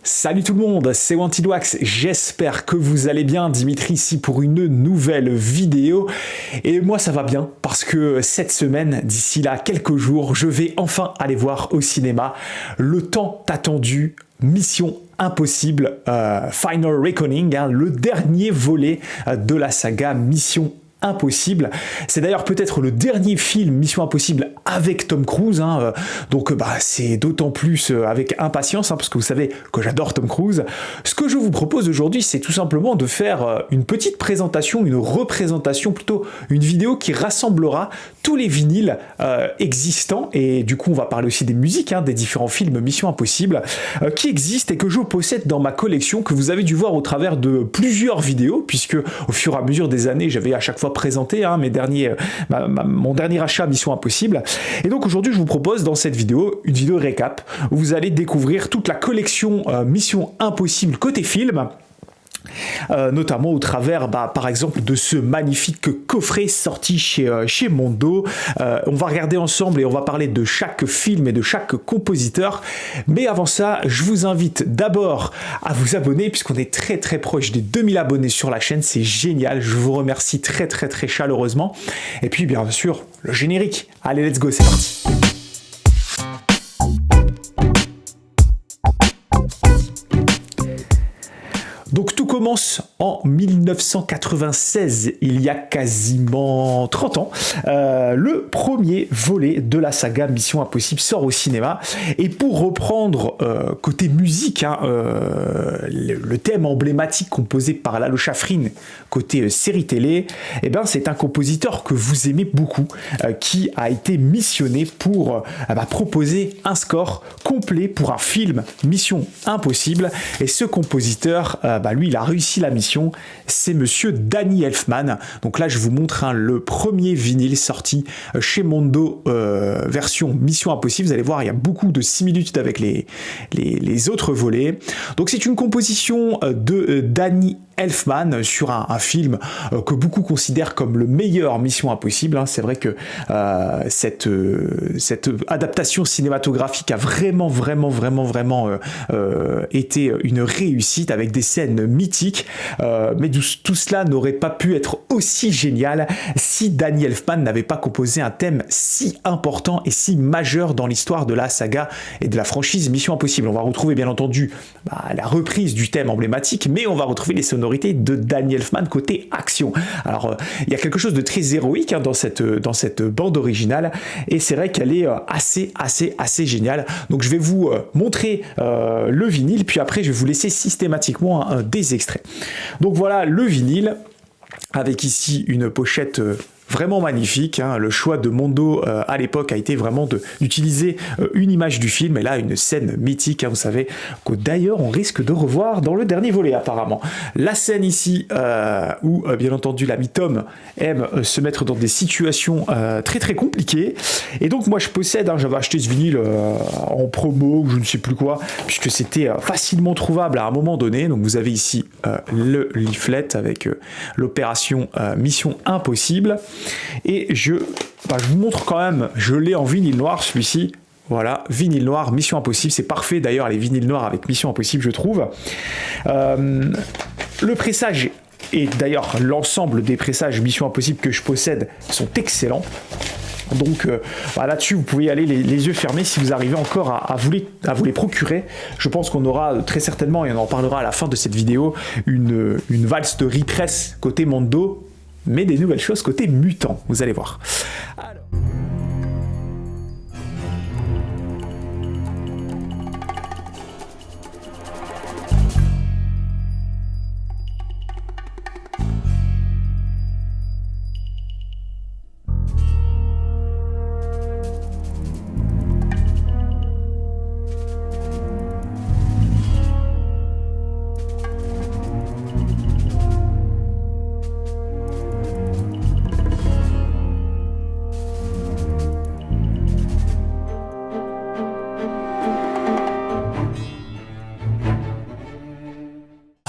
Salut tout le monde, c'est Wanted Wax, j'espère que vous allez bien, Dimitri ici pour une nouvelle vidéo. Et moi ça va bien parce que cette semaine, d'ici là quelques jours, je vais enfin aller voir au cinéma le tant attendu Mission Impossible Final Reckoning, le dernier volet de la saga Mission Impossible. C'est d'ailleurs peut-être le dernier film Mission Impossible avec Tom Cruise, donc c'est d'autant plus avec impatience, parce que vous savez que j'adore Tom Cruise. Ce que je vous propose aujourd'hui, c'est tout simplement de faire une petite présentation, une représentation, plutôt une vidéo qui rassemblera tous les vinyles existants, et du coup on va parler aussi des musiques, des différents films Mission Impossible qui existent et que je possède dans ma collection, que vous avez dû voir au travers de plusieurs vidéos, puisque au fur et à mesure des années, j'avais à chaque fois présenté mon dernier achat Mission Impossible. Et donc aujourd'hui, je vous propose dans cette vidéo, une vidéo récap, où vous allez découvrir toute la collection Mission Impossible côté film, notamment au travers par exemple de ce magnifique coffret sorti chez Mondo. On va regarder ensemble et on va parler de chaque film et de chaque compositeur, mais avant ça je vous invite d'abord à vous abonner, puisqu'on est très très proche des 2000 abonnés sur la chaîne. C'est génial, je vous remercie très très très chaleureusement. Et puis bien sûr le générique, allez let's go, c'est parti. Donc tout commence en 1996, il y a quasiment 30 ans. Le premier volet de la saga Mission Impossible sort au cinéma. Et pour reprendre côté musique, le thème emblématique composé par Lalo Schifrin côté série télé, c'est un compositeur que vous aimez beaucoup, qui a été missionné pour proposer un score complet pour un film Mission Impossible. Et ce compositeur, lui, il a réussi la mission, c'est monsieur Danny Elfman. Donc là, je vous montre le premier vinyle sorti chez Mondo, version Mission Impossible. Vous allez voir, il y a beaucoup de similitudes avec les autres volets. Donc c'est une composition de Danny Elfman sur un film que beaucoup considèrent comme le meilleur Mission Impossible. C'est vrai que cette adaptation cinématographique a vraiment été une réussite, avec des scènes mythiques, mais tout cela n'aurait pas pu être aussi génial si Danny Elfman n'avait pas composé un thème si important et si majeur dans l'histoire de la saga et de la franchise Mission Impossible. On va retrouver bien entendu la reprise du thème emblématique, mais on va retrouver les sonorités de Danny Elfman côté action. Alors il y a quelque chose de très héroïque dans cette bande originale, et c'est vrai qu'elle est assez géniale. Donc je vais vous montrer le vinyle, puis après je vais vous laisser systématiquement des extraits. Donc voilà le vinyle, avec ici une pochette vraiment magnifique. Le choix de Mondo à l'époque a été vraiment d'utiliser une image du film, et là une scène mythique, vous savez, que d'ailleurs on risque de revoir dans le dernier volet apparemment. La scène ici où bien entendu l'ami Tom aime se mettre dans des situations très compliquées, et donc moi je possède, j'avais acheté ce vinyle en promo ou je ne sais plus quoi, puisque c'était facilement trouvable à un moment donné. Donc vous avez ici le leaflet avec l'opération Mission Impossible. Et je vous montre quand même, je l'ai en vinyle noir celui-ci. Voilà, vinyle noir, Mission Impossible, c'est parfait d'ailleurs les vinyles noirs avec Mission Impossible, je trouve. Le pressage, et d'ailleurs l'ensemble des pressages Mission Impossible que je possède sont excellents. Donc là-dessus, vous pouvez y aller les yeux fermés si vous arrivez encore à vous les procurer. Je pense qu'on aura très certainement, et on en parlera à la fin de cette vidéo, une valse de repress côté Mondo, mais des nouvelles choses côté mutant, vous allez voir. Alors...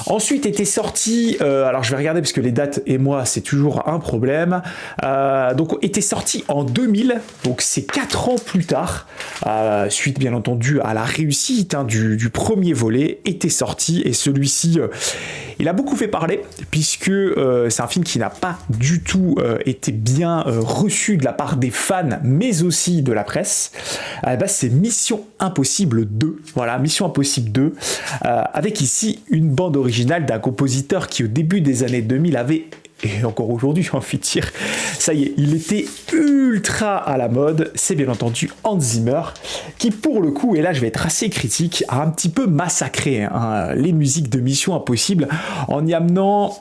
Ensuite était sorti, alors je vais regarder parce que les dates et moi c'est toujours un problème, donc était sorti en 2000, donc c'est 4 ans plus tard, suite bien entendu à la réussite du premier volet, était sorti et celui-ci il a beaucoup fait parler puisque c'est un film qui n'a pas du tout été bien reçu de la part des fans mais aussi de la presse. C'est Mission Impossible 2, voilà, Mission Impossible 2, avec ici une bande originale d'un compositeur qui au début des années 2000 avait, et encore aujourd'hui j'ai envie de dire, ça y est, il était ultra à la mode, c'est bien entendu Hans Zimmer, qui pour le coup, et là je vais être assez critique, a un petit peu massacré les musiques de Mission Impossible en y amenant...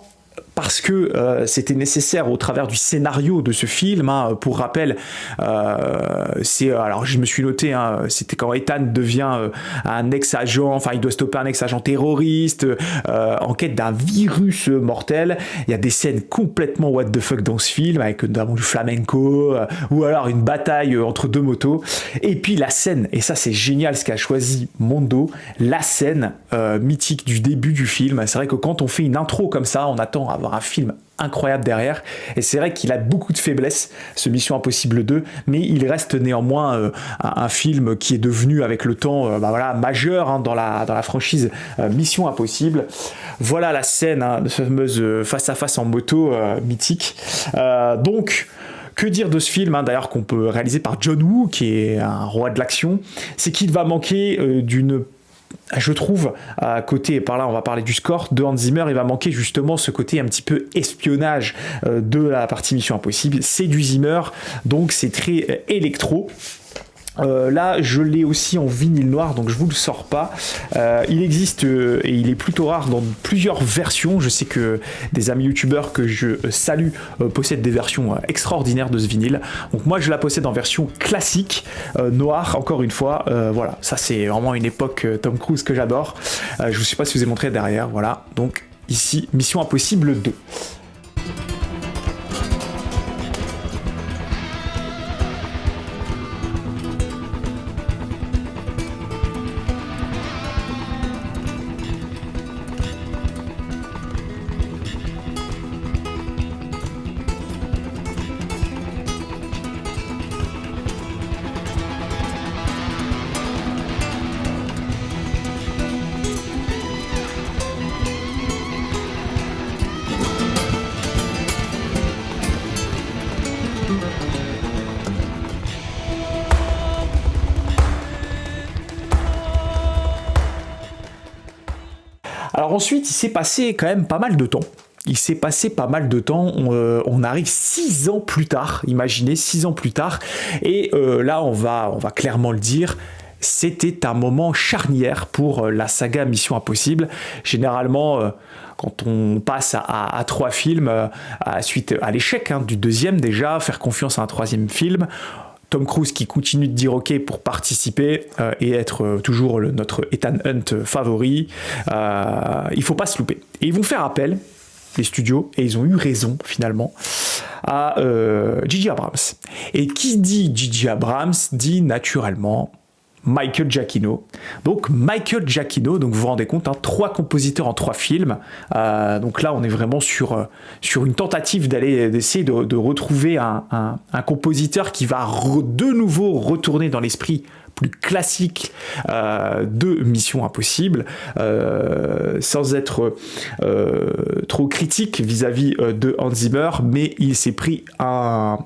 Parce que c'était nécessaire au travers du scénario de ce film. Pour rappel, alors je me suis noté, c'était quand Ethan devient un ex-agent, enfin il doit stopper un ex-agent terroriste en quête d'un virus mortel. Il y a des scènes complètement what the fuck dans ce film, avec notamment du flamenco, ou alors une bataille entre deux motos. Et puis la scène, et ça c'est génial ce qu'a choisi Mondo, la scène mythique du début du film. C'est vrai que quand on fait une intro comme ça, on attend à avoir un film incroyable derrière, et c'est vrai qu'il a beaucoup de faiblesses, ce Mission Impossible 2, mais il reste néanmoins un film qui est devenu avec le temps majeur dans la franchise Mission Impossible. Voilà la scène de cette fameuse face à face en moto mythique. Donc que dire de ce film, d'ailleurs, qu'on peut réaliser par John Woo, qui est un roi de l'action, c'est qu'il va manquer je trouve, à côté, par là on va parler du score de Hans Zimmer, il va manquer justement ce côté un petit peu espionnage de la partie Mission Impossible. C'est du Zimmer, donc c'est très électro. Là je l'ai aussi en vinyle noir, donc je vous le sors pas. Il existe et il est plutôt rare dans plusieurs versions. Je sais que des amis youtubeurs que je salue possèdent des versions extraordinaires de ce vinyle, donc moi je la possède en version classique noire, encore une fois. Voilà, ça c'est vraiment une époque Tom Cruise que j'adore. Je ne sais pas si je vous ai montré derrière, voilà, donc ici Mission Impossible 2. Alors ensuite, il s'est passé quand même pas mal de temps. On arrive 6 ans plus tard, imaginez, 6 ans plus tard, et là on va clairement le dire, c'était un moment charnière pour la saga Mission Impossible. Généralement, quand on passe à 3 films, suite à l'échec du deuxième déjà, faire confiance à un troisième film, Tom Cruise qui continue de dire ok pour participer et être toujours notre Ethan Hunt favori, il faut pas se louper. Et ils vont faire appel, les studios, et ils ont eu raison finalement, à J.J. Abrams. Et qui dit J.J. Abrams dit naturellement Michael Giacchino. Donc Michael Giacchino, donc vous vous rendez compte, 3 compositeurs en 3 films. Donc là, on est vraiment sur une tentative d'essayer de retrouver un compositeur qui va de nouveau retourner dans l'esprit plus classique de Mission Impossible, sans être trop critique vis-à-vis de Hans Zimmer, mais il s'est pris un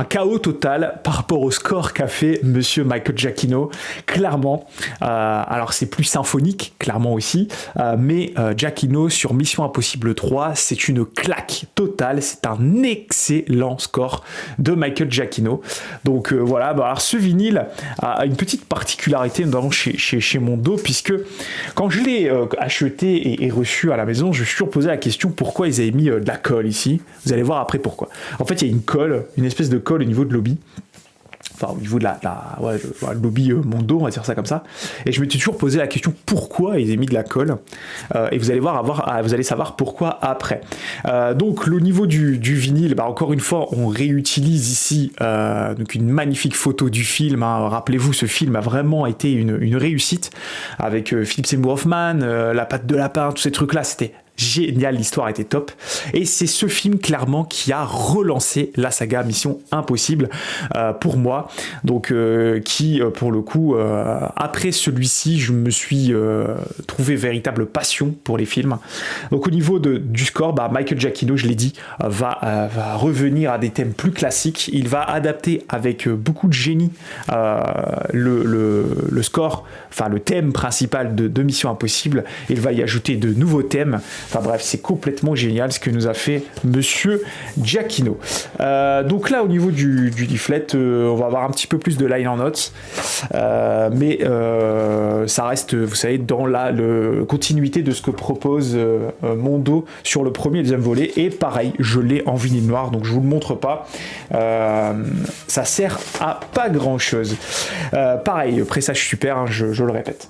chaos total par rapport au score qu'a fait monsieur Michael Giacchino, clairement. Alors c'est plus symphonique, clairement aussi, mais Giacchino sur Mission Impossible 3, c'est une claque totale, c'est un excellent score de Michael Giacchino. Donc voilà, alors ce vinyle a une petite particularité, notamment chez Mondo, puisque quand je l'ai acheté et reçu à la maison, je me suis toujours posé la question pourquoi ils avaient mis de la colle ici. Vous allez voir après pourquoi. En fait, il y a une colle, une espèce de colle au niveau de l'obi enfin au niveau de le lobby Mondo, on va dire ça comme ça. Et je m'étais toujours posé la question pourquoi ils avaient mis de la colle. Et vous allez vous allez savoir pourquoi après. Donc au niveau du vinyle, encore une fois, on réutilise ici donc une magnifique photo du film. Hein. Rappelez-vous, ce film a vraiment été une réussite avec Philip Seymour Hoffman, la patte de lapin, tous ces trucs-là, c'était génial, l'histoire était top. Et c'est ce film clairement qui a relancé la saga Mission Impossible pour moi. Donc qui pour le coup après celui-ci, je me suis trouvé véritable passion pour les films. Donc au niveau du score, Michael Giacchino, je l'ai dit, va revenir à des thèmes plus classiques. Il va adapter avec beaucoup de génie le score, enfin le thème principal de Mission Impossible. Il va y ajouter de nouveaux thèmes. Enfin bref, c'est complètement génial ce que nous a fait Monsieur Giacchino. Donc là, au niveau du leaflet, on va avoir un petit peu plus de liner notes, mais ça reste, vous savez, dans la continuité de ce que propose Mondo sur le premier et deuxième volet. Et pareil, je l'ai en vinyle noir, donc je vous le montre pas. Ça sert à pas grand chose. Pareil, pressage super, hein, je le répète.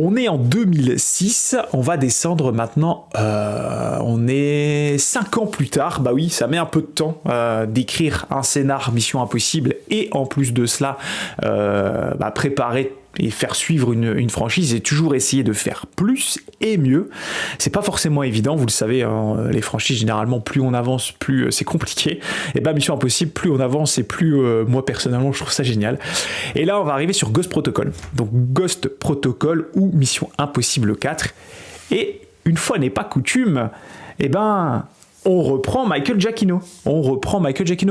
On est en 2006, on va descendre maintenant, on est 5 ans plus tard, bah oui, ça met un peu de temps d'écrire un scénar Mission Impossible et en plus de cela, préparer et faire suivre une franchise et toujours essayer de faire plus et mieux. C'est pas forcément évident, vous le savez, hein, les franchises généralement plus on avance plus c'est compliqué, et Mission Impossible plus on avance et plus moi personnellement je trouve ça génial. Et là on va arriver sur Ghost Protocol, donc Ghost Protocol ou Mission Impossible 4, et une fois n'est pas coutume, on reprend Michael Giacchino.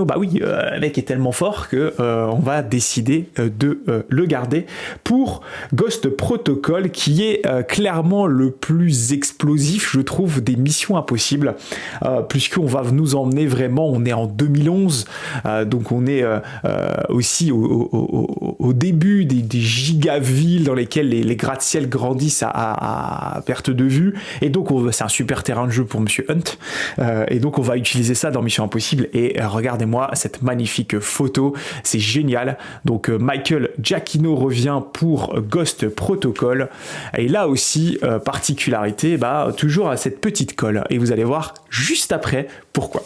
Bah oui, le mec est tellement fort que on va décider de le garder pour Ghost Protocol, qui est clairement le plus explosif, je trouve, des Missions Impossibles, puisqu'on va nous emmener vraiment, on est en 2011, donc on est aussi au début des gigavilles dans lesquelles les gratte-ciel grandissent à perte de vue, et donc c'est un super terrain de jeu pour Monsieur Hunt. Et donc on va utiliser ça dans Mission Impossible, et regardez-moi cette magnifique photo, c'est génial. Donc Michael Giacchino revient pour Ghost Protocol, et là aussi particularité, toujours à cette petite colle, et vous allez voir juste après pourquoi.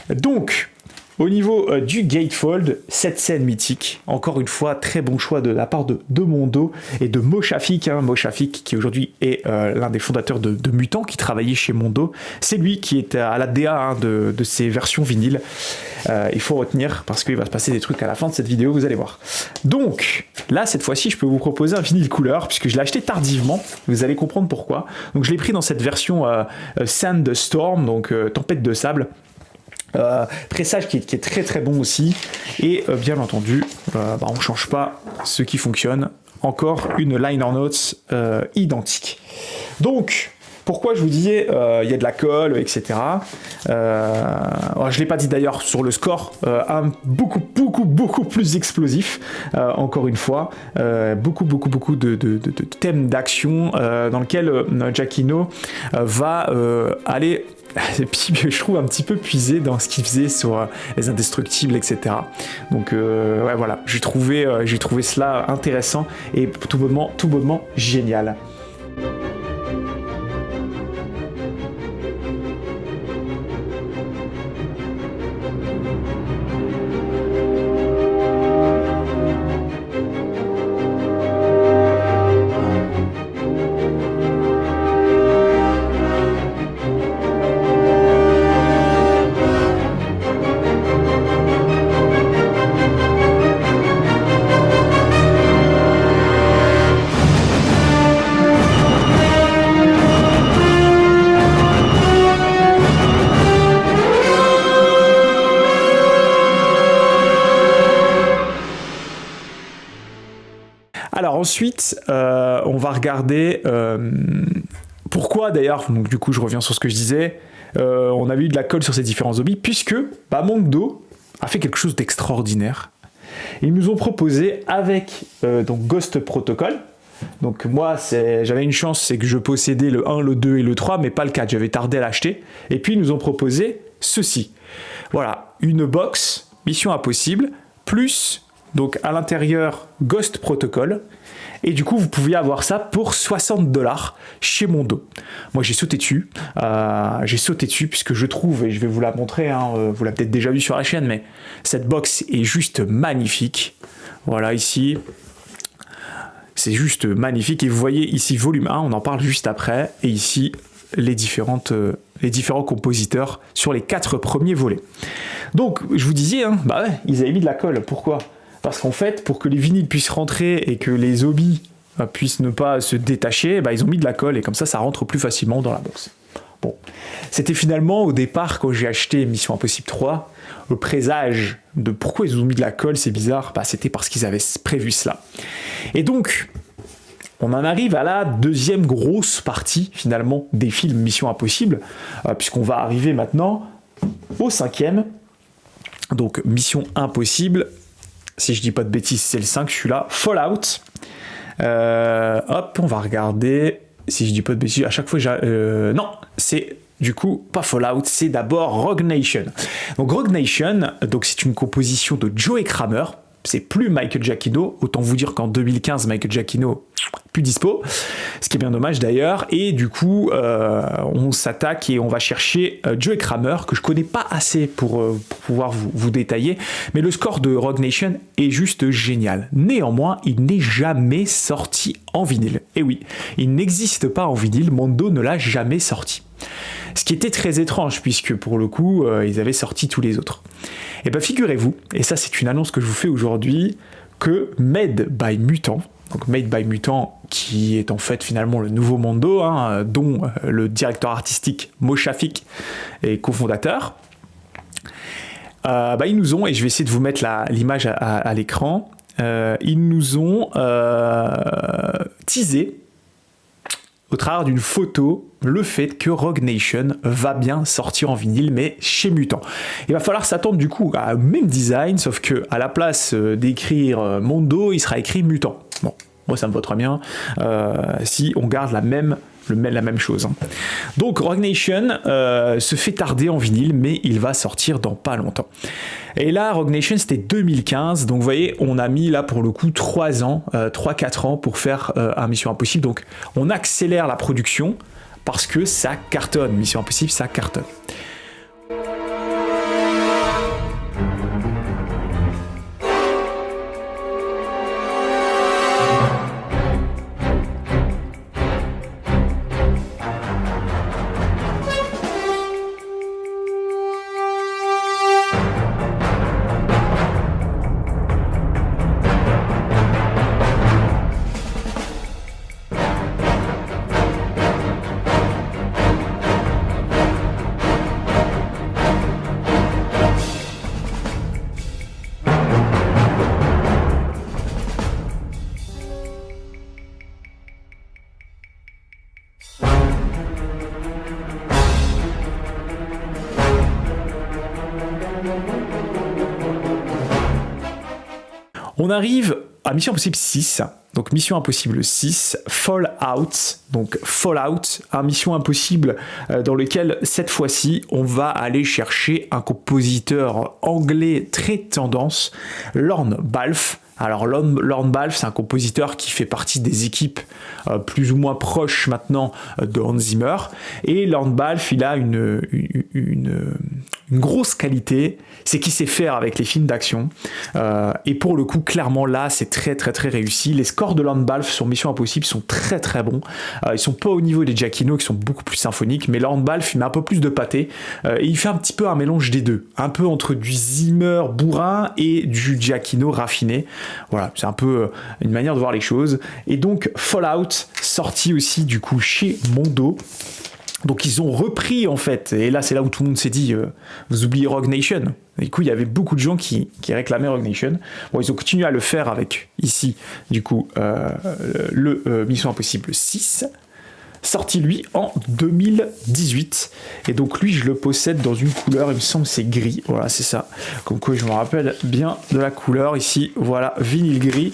Donc au niveau du gatefold, cette scène mythique, encore une fois, très bon choix de la part de Mondo et de Mo Shafik, Mo Shafik qui aujourd'hui est l'un des fondateurs de Mutant, qui travaillait chez Mondo. C'est lui qui est à la DA de ces versions vinyles. Il faut retenir, parce qu'il va se passer des trucs à la fin de cette vidéo, vous allez voir. Donc, là, cette fois-ci, je peux vous proposer un vinyle couleur, puisque je l'ai acheté tardivement, vous allez comprendre pourquoi. Donc je l'ai pris dans cette version Sandstorm, donc tempête de sable. Pressage qui est très très bon aussi, et bien entendu on change pas ce qui fonctionne, encore une liner notes identique. Donc pourquoi je vous disais il y a de la colle, etc. Je l'ai pas dit d'ailleurs sur le score, beaucoup plus explosif, encore une fois, beaucoup de thèmes d'action dans lequel Giacchino va aller, je trouve, un petit peu puisé dans ce qu'il faisait sur les Indestructibles, etc. Donc voilà, j'ai trouvé cela intéressant et tout bonnement génial. Ensuite, on va regarder pourquoi d'ailleurs, donc du coup je reviens sur ce que je disais, on avait eu de la colle sur ces différents zombies, puisque Mondo a fait quelque chose d'extraordinaire. Ils nous ont proposé avec donc Ghost Protocol. Donc moi j'avais une chance, c'est que je possédais le 1, le 2 et le 3, mais pas le 4, j'avais tardé à l'acheter. Et puis ils nous ont proposé ceci. Voilà, une box Mission Impossible, plus donc à l'intérieur Ghost Protocol. Et du coup, vous pouviez avoir ça pour 60$ chez Mondo. Moi, j'ai sauté dessus. Puisque je trouve, et je vais vous la montrer, hein, vous l'avez peut-être déjà vu sur la chaîne, mais cette box est juste magnifique. Voilà, ici. C'est juste magnifique. Et vous voyez ici, volume 1, on en parle juste après. Et ici, les différents compositeurs sur les 4 premiers volets. Donc, je vous disais, hein, ils avaient mis de la colle. Pourquoi ? Parce qu'en fait, pour que les vinyles puissent rentrer et que les zombies puissent ne pas se détacher, ils ont mis de la colle et comme ça rentre plus facilement dans la box. Bon, c'était finalement au départ quand j'ai acheté Mission Impossible 3, le présage de pourquoi ils ont mis de la colle, c'est bizarre, c'était parce qu'ils avaient prévu cela. Et donc, on en arrive à la deuxième grosse partie finalement des films Mission Impossible, puisqu'on va arriver maintenant au 5e, donc Mission Impossible. Si je dis pas de bêtises, c'est le 5, celui-là. Fallout. On va regarder. Si je dis pas de bêtises, à chaque fois, non, c'est du coup pas Fallout, c'est d'abord Rogue Nation. Donc Rogue Nation, c'est une composition de Joe Kramer. C'est plus Michael Giacchino. Autant vous dire qu'en 2015, Michael Giacchino plus dispo, ce qui est bien dommage d'ailleurs. Et du coup, on s'attaque et on va chercher Joe Kramer, que je connais pas assez pour pouvoir vous détailler. Mais le score de Rogue Nation est juste génial. Néanmoins, il n'est jamais sorti en vinyle. Et oui, il n'existe pas en vinyle. Mondo ne l'a jamais sorti. Ce qui était très étrange, puisque pour le coup, ils avaient sorti tous les autres. Et bien figurez-vous, et ça c'est une annonce que je vous fais aujourd'hui, que Made by Mutant, donc Made by Mutant, qui est en fait finalement le nouveau Mondo, dont le directeur artistique Mo Shafik est cofondateur, ils nous ont, et je vais essayer de vous mettre l'image à l'écran, ils nous ont teasé au travers d'une photo le fait que Rogue Nation va bien sortir en vinyle, mais chez Mutant. Il va falloir s'attendre du coup à même design, sauf que à la place d'écrire Mondo, il sera écrit Mutant. Bon, moi ça me va très bien si on garde la même chose. Donc Rogue Nation se fait tarder en vinyle, mais il va sortir dans pas longtemps. Et là, Rogue Nation, c'était 2015, donc vous voyez, on a mis là pour le coup 3-4 ans pour faire un Mission Impossible, donc on accélère la production parce que ça cartonne. Mission Impossible, ça cartonne. On arrive à Mission Impossible 6, donc Mission Impossible 6, Fallout, donc Fallout, un Mission Impossible dans lequel cette fois-ci on va aller chercher un compositeur anglais très tendance, Lorne Balfe. Alors Lorne Balfe, c'est un compositeur qui fait partie des équipes plus ou moins proches maintenant de Hans Zimmer. Et Lorne Balfe, il a une grosse qualité, c'est qu'il sait faire avec les films d'action. Et pour le coup, clairement là, c'est très très très réussi. Les scores de Lorne Balfe sur Mission Impossible sont très très bons. Ils sont pas au niveau des Giacchino qui sont beaucoup plus symphoniques, mais Lorne Balfe, il met un peu plus de pâté. Et il fait un petit peu un mélange des deux. Un peu entre du Zimmer bourrin et du Giacchino raffiné. Voilà, c'est un peu une manière de voir les choses. Et donc Fallout, sorti aussi du coup chez Mondo. Donc ils ont repris en fait, et là c'est là où tout le monde s'est dit vous oubliez Rogue Nation. Et du coup il y avait beaucoup de gens qui réclamaient Rogue Nation. Bon, ils ont continué à le faire avec ici du coup Mission Impossible 6, sorti lui en 2018, et donc lui je le possède dans une couleur, il me semble c'est gris, voilà c'est ça, comme quoi je me rappelle bien de la couleur ici, voilà, vinyle gris.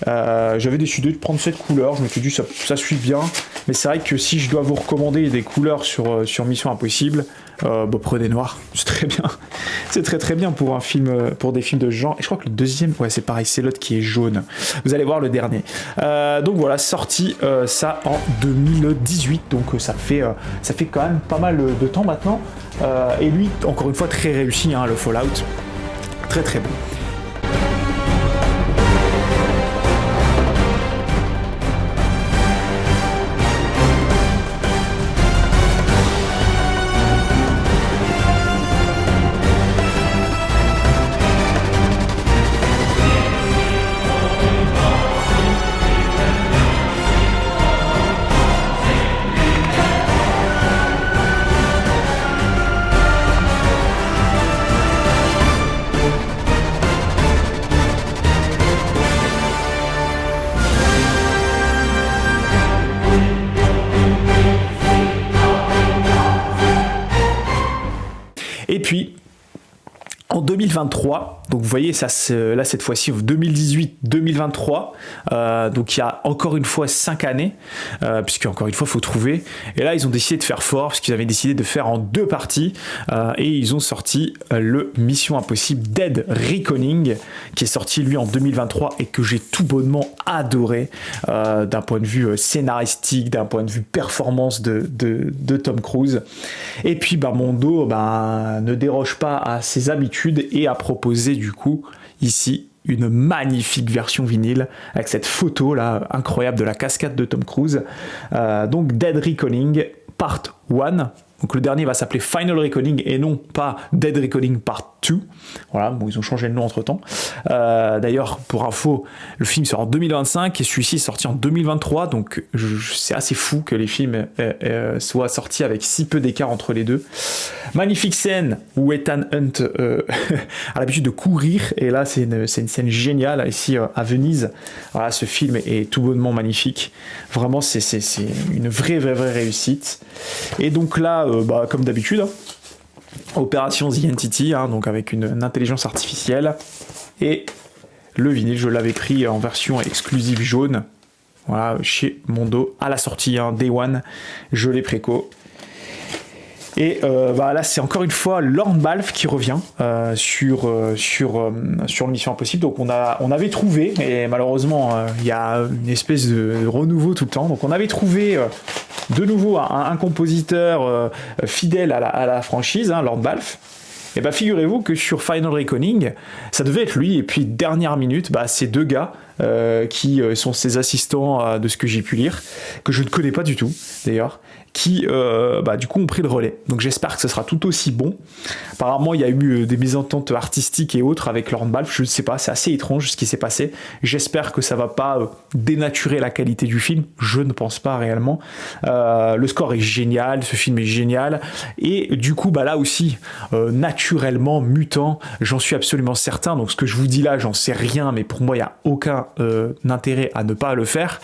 J'avais décidé de prendre cette couleur, je me suis dit ça suit bien, mais c'est vrai que si je dois vous recommander des couleurs sur Mission Impossible, prenez noir, c'est très bien, c'est très bien pour un film, pour des films de genre. Et je crois que le deuxième, ouais c'est pareil, c'est l'autre qui est jaune, vous allez voir le dernier. Donc voilà, sorti ça en 2018, donc ça fait quand même pas mal de temps maintenant, et lui encore une fois très réussi, hein, le Fallout, très bon. Et puis, en 2023, donc vous voyez, ça, là cette fois-ci, 2018-2023, donc il y a encore une fois 5 années, puisque encore une fois, il faut trouver. Et là, ils ont décidé de faire fort, parce qu'ils avaient décidé de faire en 2 parties, et ils ont sorti le Mission Impossible Dead Reckoning, qui est sorti lui en 2023, et que j'ai tout bonnement adoré, d'un point de vue scénaristique, d'un point de vue performance de Tom Cruise. Et puis, Mondo ne déroge pas à ses habitudes, et a proposé du coup ici une magnifique version vinyle avec cette photo là incroyable de la cascade de Tom Cruise. Donc Dead Reckoning Part 1. Donc le dernier va s'appeler Final Reckoning et non pas Dead Reckoning Part 2. Voilà, bon, ils ont changé le nom entre temps. D'ailleurs, pour info, le film sort en 2025 et celui-ci est sorti en 2023. Donc c'est assez fou que les films soient sortis avec si peu d'écart entre les deux. Magnifique scène où Ethan Hunt a l'habitude de courir. Et là, c'est une scène géniale ici à Venise. Voilà, ce film est tout bonnement magnifique. Vraiment, c'est une vraie réussite. Et donc là, comme d'habitude, Opération The Entity, donc avec une intelligence artificielle, et le vinyle, je l'avais pris en version exclusive jaune, voilà, chez Mondo, à la sortie, Day One, je l'ai préco. Et là, c'est encore une fois Lorne Balfe qui revient sur Mission Impossible. Donc on avait trouvé, et malheureusement il y a une espèce de renouveau tout le temps. Donc on avait trouvé de nouveau un compositeur fidèle à la franchise, Lorne Balfe. Et figurez-vous que sur Final Reckoning, ça devait être lui. Et puis dernière minute, ces 2 gars qui sont ses assistants de ce que j'ai pu lire, que je ne connais pas du tout d'ailleurs, qui du coup ont pris le relais. Donc j'espère que ce sera tout aussi bon. Apparemment il y a eu des mésententes artistiques et autres avec Lorne Balfe, je ne sais pas, c'est assez étrange ce qui s'est passé. J'espère que ça va pas dénaturer la qualité du film, je ne pense pas réellement. Le score est génial, ce film est génial, et du coup là aussi naturellement mutant, j'en suis absolument certain. Donc ce que je vous dis là, j'en sais rien, mais pour moi il n'y a aucun intérêt à ne pas le faire.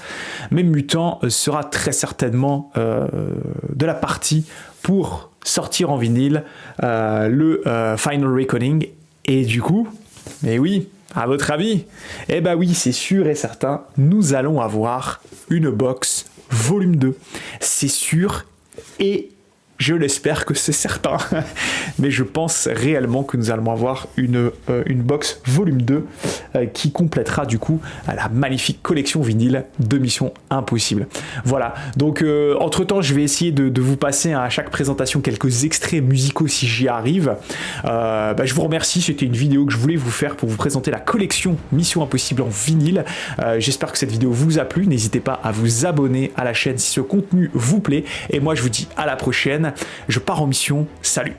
Mais mutant sera très certainement de la partie pour sortir en vinyle le Final Reckoning. Et du coup, mais oui, à votre avis, oui, c'est sûr et certain, nous allons avoir une box volume 2. C'est sûr, et je l'espère que c'est certain, mais je pense réellement que nous allons avoir une box volume 2 qui complétera du coup la magnifique collection vinyle de Mission Impossible. Voilà, donc entre temps je vais essayer de vous passer à chaque présentation quelques extraits musicaux si j'y arrive. Je vous remercie, c'était une vidéo que je voulais vous faire pour vous présenter la collection Mission Impossible en vinyle. J'espère que cette vidéo vous a plu, n'hésitez pas à vous abonner à la chaîne si ce contenu vous plaît, et moi je vous dis à la prochaine. Je pars en mission, salut!